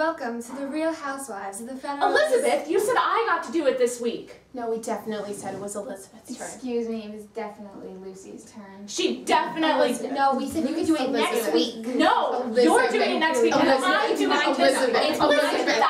Welcome to the Real Housewives of the Federalist. Elizabeth, you said I got to do it this week. No, we definitely said it was Elizabeth's turn. Excuse me, it was definitely Lucy's turn. She definitely... No, we said you could do it next week. No, you're doing it next week and I'm doing it this week. Elizabeth.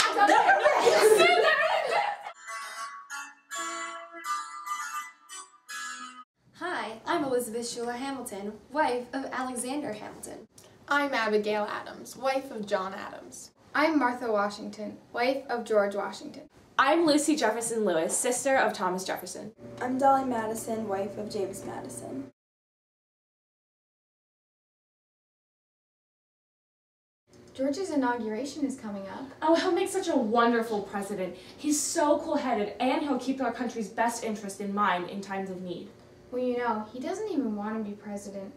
Hi, I'm Elizabeth Schuler Hamilton, wife of Alexander Hamilton. I'm Abigail Adams, wife of John Adams. I'm Martha Washington, wife of George Washington. I'm Lucy Jefferson Lewis, sister of Thomas Jefferson. I'm Dolley Madison, wife of James Madison. George's inauguration is coming up. Oh, he'll make such a wonderful president. He's so cool-headed, and he'll keep our country's best interest in mind in times of need. Well, you know, he doesn't even want to be president.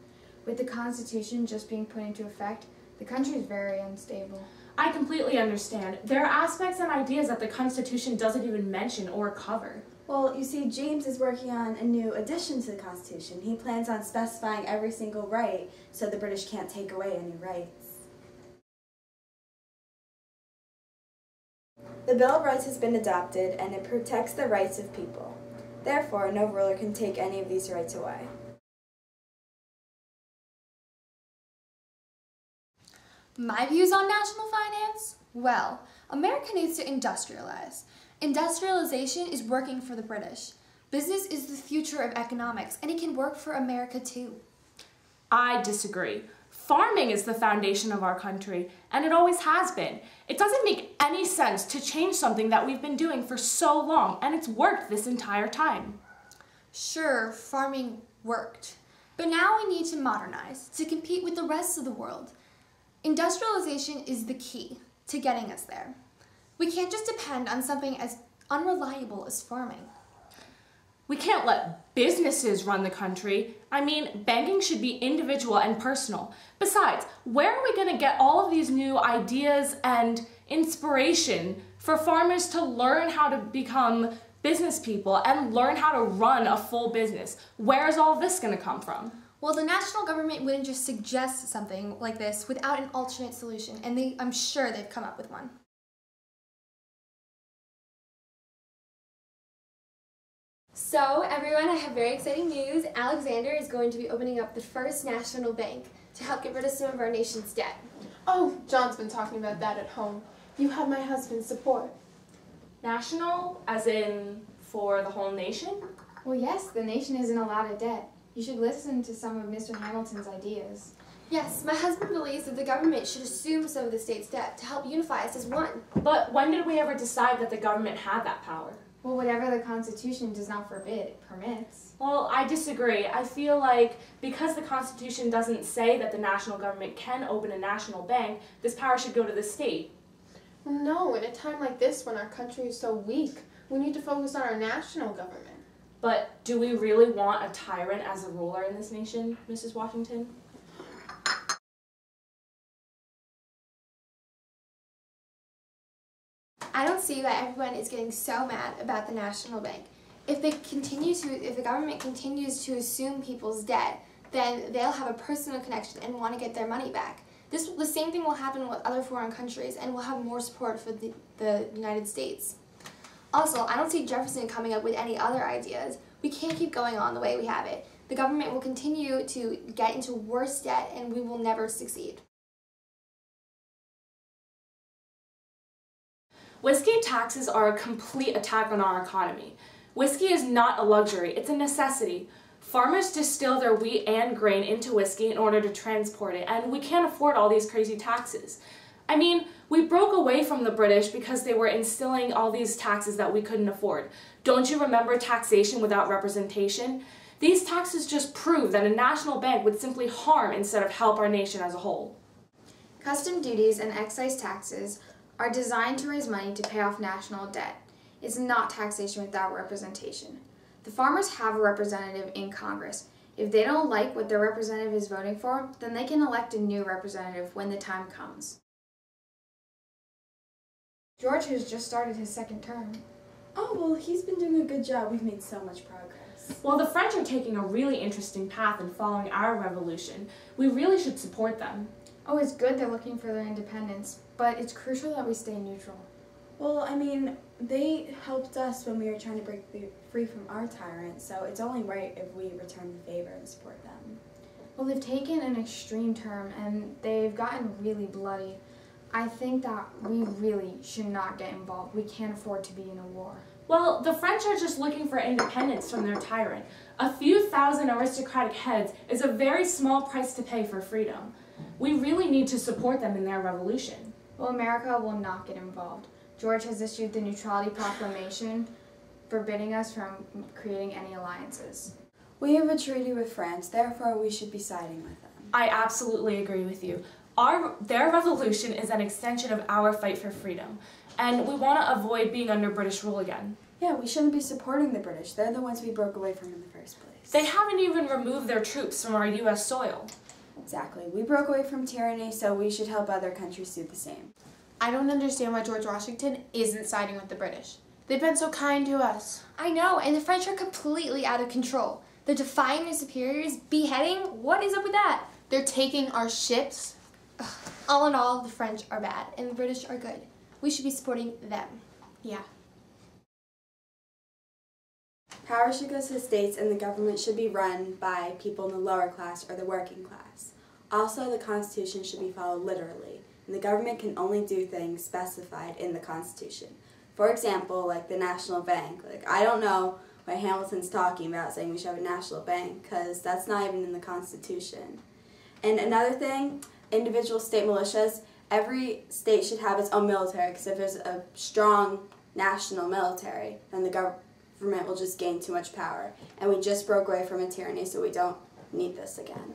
With the Constitution just being put into effect, the country is very unstable. I completely understand. There are aspects and ideas that the Constitution doesn't even mention or cover. Well, you see, James is working on a new addition to the Constitution. He plans on specifying every single right, so the British can't take away any rights. The Bill of Rights has been adopted, and it protects the rights of people. Therefore, no ruler can take any of these rights away. My views on national finance? Well, America needs to industrialize. Industrialization is working for the British. Business is the future of economics, and it can work for America too. I disagree. Farming is the foundation of our country, and it always has been. It doesn't make any sense to change something that we've been doing for so long, and it's worked this entire time. Sure, farming worked, but now we need to modernize to compete with the rest of the world. Industrialization is the key to getting us there. We can't just depend on something as unreliable as farming. We can't let businesses run the country. I mean, banking should be individual and personal. Besides, where are we going to get all of these new ideas and inspiration for farmers to learn how to become business people and learn how to run a full business? Where is all this going to come from? Well, the national government wouldn't just suggest something like this without an alternate solution, and I'm sure they've come up with one. So, everyone, I have very exciting news. Alexander is going to be opening up the first national bank to help get rid of some of our nation's debt. Oh, John's been talking about that at home. You have my husband's support. National, as in for the whole nation? Well, yes, the nation is in a lot of debt. You should listen to some of Mr. Hamilton's ideas. Yes, my husband believes that the government should assume some of the state's debt to help unify us as one. But when did we ever decide that the government had that power? Well, whatever the Constitution does not forbid, it permits. Well, I disagree. I feel like because the Constitution doesn't say that the national government can open a national bank, this power should go to the state. No, in a time like this when our country is so weak, we need to focus on our national government. But do we really want a tyrant as a ruler in this nation, Mrs. Washington? I don't see why everyone is getting so mad about the national bank. If the government continues to assume people's debt, then they'll have a personal connection and want to get their money back. The same thing will happen with other foreign countries, and we'll have more support for the United States. Also, I don't see Jefferson coming up with any other ideas. We can't keep going on the way we have it. The government will continue to get into worse debt, and we will never succeed. Whiskey taxes are a complete attack on our economy. Whiskey is not a luxury, it's a necessity. Farmers distill their wheat and grain into whiskey in order to transport it, and we can't afford all these crazy taxes. I mean, we broke away from the British because they were instilling all these taxes that we couldn't afford. Don't you remember taxation without representation? These taxes just prove that a national bank would simply harm instead of help our nation as a whole. Custom duties and excise taxes are designed to raise money to pay off national debt. It's not taxation without representation. The farmers have a representative in Congress. If they don't like what their representative is voting for, then they can elect a new representative when the time comes. George has just started his second term. Oh, well, he's been doing a good job. We've made so much progress. Well, the French are taking a really interesting path in following our revolution. We really should support them. Oh, it's good they're looking for their independence, but it's crucial that we stay neutral. Well, I mean, they helped us when we were trying to break free from our tyrants, so it's only right if we return the favor and support them. Well, they've taken an extreme term and they've gotten really bloody. I think that we really should not get involved. We can't afford to be in a war. Well, the French are just looking for independence from their tyrant. A few thousand aristocratic heads is a very small price to pay for freedom. We really need to support them in their revolution. Well, America will not get involved. George has issued the Neutrality Proclamation, forbidding us from creating any alliances. We have a treaty with France, therefore we should be siding with them. I absolutely agree with you. Their revolution is an extension of our fight for freedom, and we want to avoid being under British rule again. Yeah, we shouldn't be supporting the British. They're the ones we broke away from in the first place. They haven't even removed their troops from our U.S. soil. Exactly. We broke away from tyranny, so we should help other countries do the same. I don't understand why George Washington isn't siding with the British. They've been so kind to us. I know, and the French are completely out of control. They're defying their superiors, beheading. What is up with that? They're taking our ships. All in all, the French are bad, and the British are good. We should be supporting them. Yeah. Power should go to the states, and the government should be run by people in the lower class or the working class. Also, the Constitution should be followed literally, and the government can only do things specified in the Constitution. For example, like the National Bank. I don't know what Hamilton's talking about saying we should have a national bank, because that's not even in the Constitution. And another thing, individual state militias, every state should have its own military, because if there's a strong national military, then the government will just gain too much power. And we just broke away from a tyranny, so we don't need this again.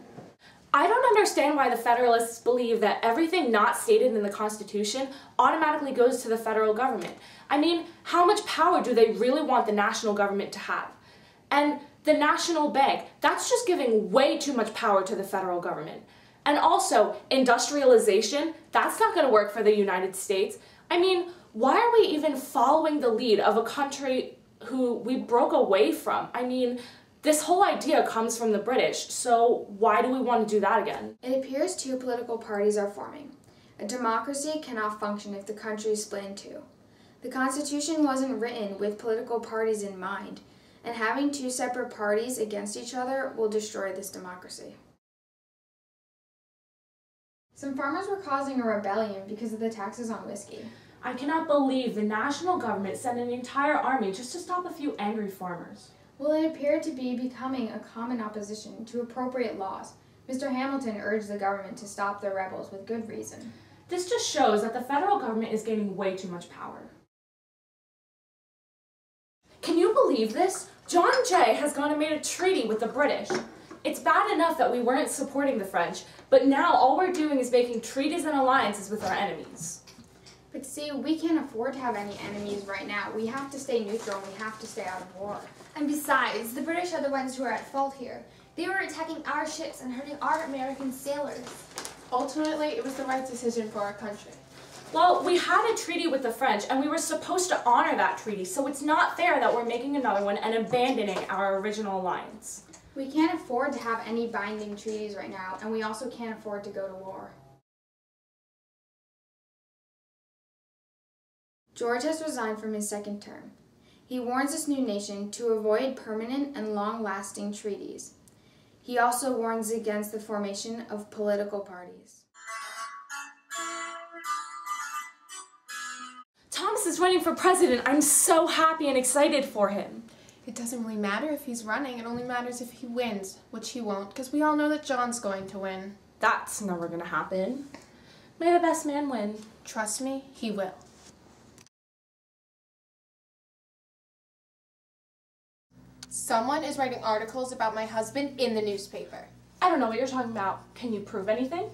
I don't understand why the Federalists believe that everything not stated in the Constitution automatically goes to the federal government. I mean, how much power do they really want the national government to have? And the National Bank, that's just giving way too much power to the federal government. And also, industrialization, that's not going to work for the United States. I mean, why are we even following the lead of a country who we broke away from? I mean, this whole idea comes from the British, so why do we want to do that again? It appears two political parties are forming. A democracy cannot function if the country is split in two. The Constitution wasn't written with political parties in mind, and having two separate parties against each other will destroy this democracy. Some farmers were causing a rebellion because of the taxes on whiskey. I cannot believe the national government sent an entire army just to stop a few angry farmers. Well, it appeared to be becoming a common opposition to appropriate laws. Mr. Hamilton urged the government to stop the rebels with good reason. This just shows that the federal government is gaining way too much power. Can you believe this? John Jay has gone and made a treaty with the British. It's bad enough that we weren't supporting the French, but now all we're doing is making treaties and alliances with our enemies. But see, we can't afford to have any enemies right now. We have to stay neutral and we have to stay out of war. And besides, the British are the ones who are at fault here. They were attacking our ships and hurting our American sailors. Ultimately, it was the right decision for our country. Well, we had a treaty with the French, and we were supposed to honor that treaty, so it's not fair that we're making another one and abandoning our original alliance. We can't afford to have any binding treaties right now, and we also can't afford to go to war. George has resigned from his second term. He warns this new nation to avoid permanent and long-lasting treaties. He also warns against the formation of political parties. Thomas is running for president. I'm so happy and excited for him. It doesn't really matter if he's running. It only matters if he wins, which he won't, because we all know that John's going to win. That's never gonna happen. May the best man win. Trust me, he will. Someone is writing articles about my husband in the newspaper. I don't know what you're talking about. Can you prove anything?